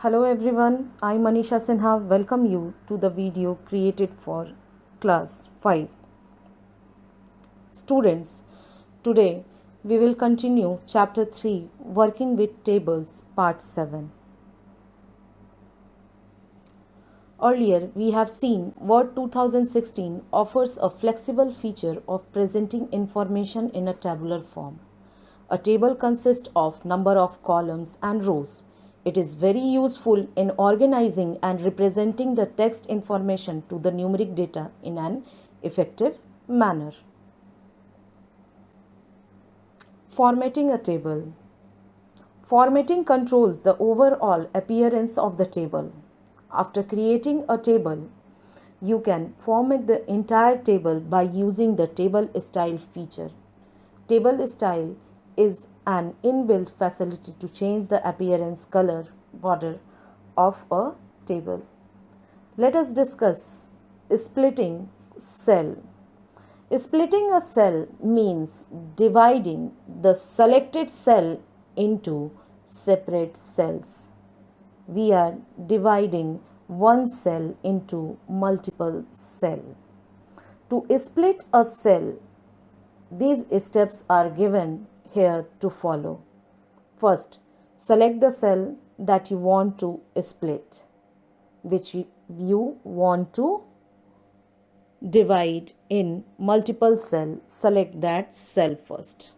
Hello everyone, I'm Manisha Sinha. Welcome you to the video created for class 5. Students, today we will continue chapter 3 working with tables part 7. Earlier we have seen Word 2016 offers a flexible feature of presenting information in a tabular form. A table consists of number of columns and rows. It is very useful in organizing and representing the text information to the numeric data in an effective manner. Formatting a table. Formatting controls the overall appearance of the table. After creating a table, you can format the entire table by using the table style feature. Table style is an inbuilt facility to change the appearance, color, border of a table. Let us discuss splitting cell. Splitting a cell means dividing the selected cell into separate cells. We are dividing one cell into multiple cells. To split a cell, these steps are given here to follow. First, select the cell that you want to split, which you want to divide in multiple cells. Select that cell first.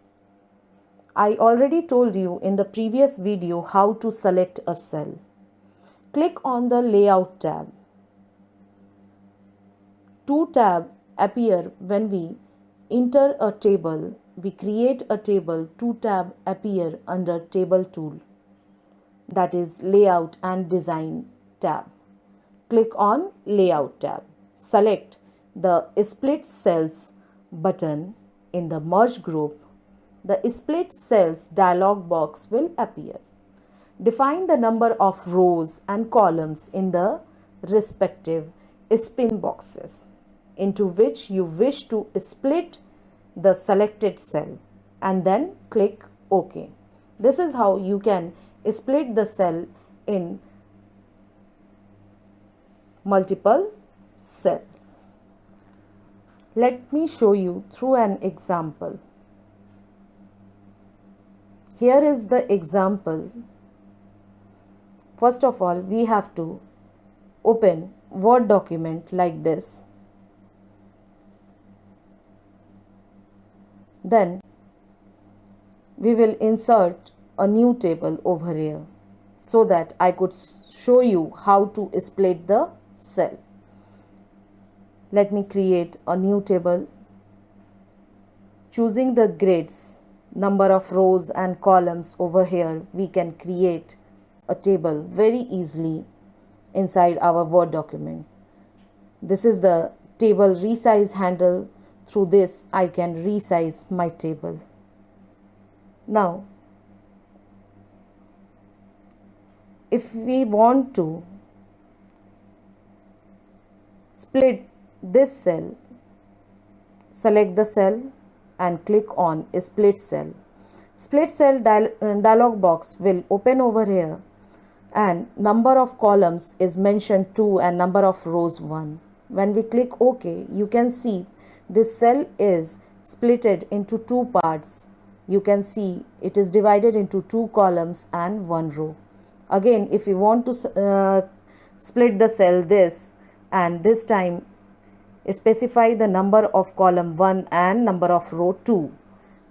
I already told you in the previous video how to select a cell. Click on the Layout tab. Two tabs appear when we enter a table. We create a table. Two tabs appear under Table Tool, that is Layout and Design tab. Click on Layout tab. Select the Split Cells button in the Merge group. The Split Cells dialog box will appear. Define the number of rows and columns in the respective spin boxes into which you wish to split the selected cell, and then click OK. This is how you can split the cell in multiple cells. Let me show you through an example. Here is the example. First of all, we have to open Word document like this. Then we will insert a new table over here so that I could show you how to split the cell. Let me create a new table. Choosing the grids, number of rows and columns over here, we can create a table very easily inside our Word document. This is the table resize handle. Through this, I can resize my table. Now, if we want to split this cell, select the cell and click on Split Cell. Split Cell dialog box will open over here, and number of columns is mentioned 2 and number of rows 1. When we click OK, you can see this cell is splitted into two parts. You can see it is divided into 2 columns and 1 row. Again, if you want to split the cell this, and this time specify the number of column 1 and number of row 2.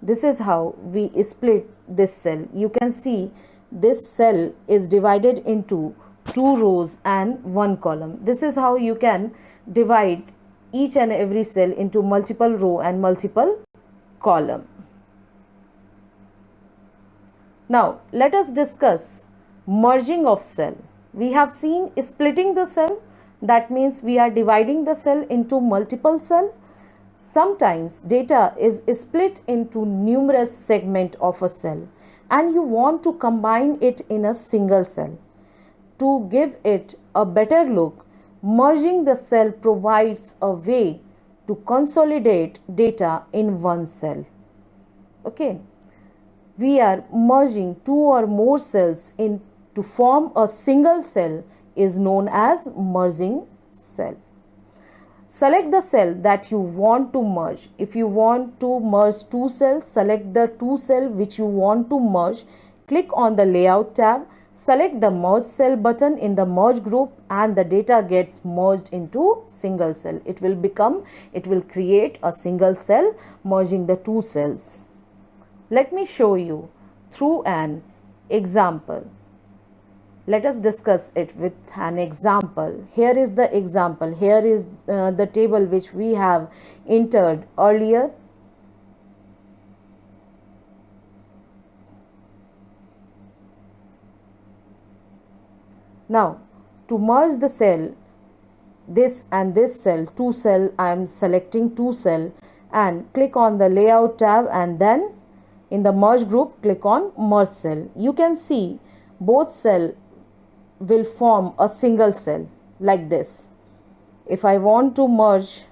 This is how we split this cell. You can see this cell is divided into 2 rows and 1 column. This is how you can divide each and every cell into multiple row and multiple column. Now let us discuss merging of cell. We have seen splitting the cell. That means we are dividing the cell into multiple cells. Sometimes data is split into numerous segments of a cell and you want to combine it in a single cell. To give it a better look, merging the cell provides a way to consolidate data in one cell. Okay. We are merging 2 or more cells into to form a single cell is known as merging cell. Select the cell that you want to merge. If you want to merge two cells, select the two cell which you want to merge. Click on the Layout tab. Select the Merge Cell button in the Merge group and the data gets merged into single cell. It will create a single cell merging the two cells. Let me show you through an example. Let us discuss it with an example. Here is the example. Here is the table which we have entered earlier. Now, to merge the cell, this and this cell, two cell, I am selecting two cell and click on the Layout tab, and then in the Merge group, click on Merge Cell. You can see both cell will form a single cell like this. If I want to merge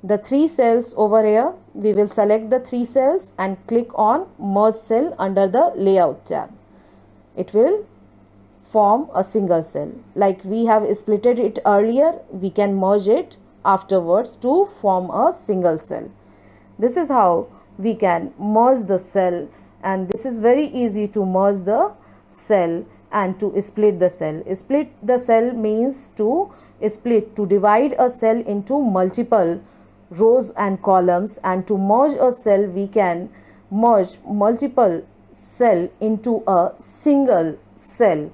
the three cells over here, we will select the three cells and click on Merge Cell under the Layout tab. It will form a single cell. Like we have splitted it earlier, we can merge it afterwards to form a single cell. This is how we can merge the cell, and this is very easy to merge the cell and to split the cell. Split the cell means to split, to divide a cell into multiple rows and columns, and to merge a cell we can merge multiple cell into a single cell.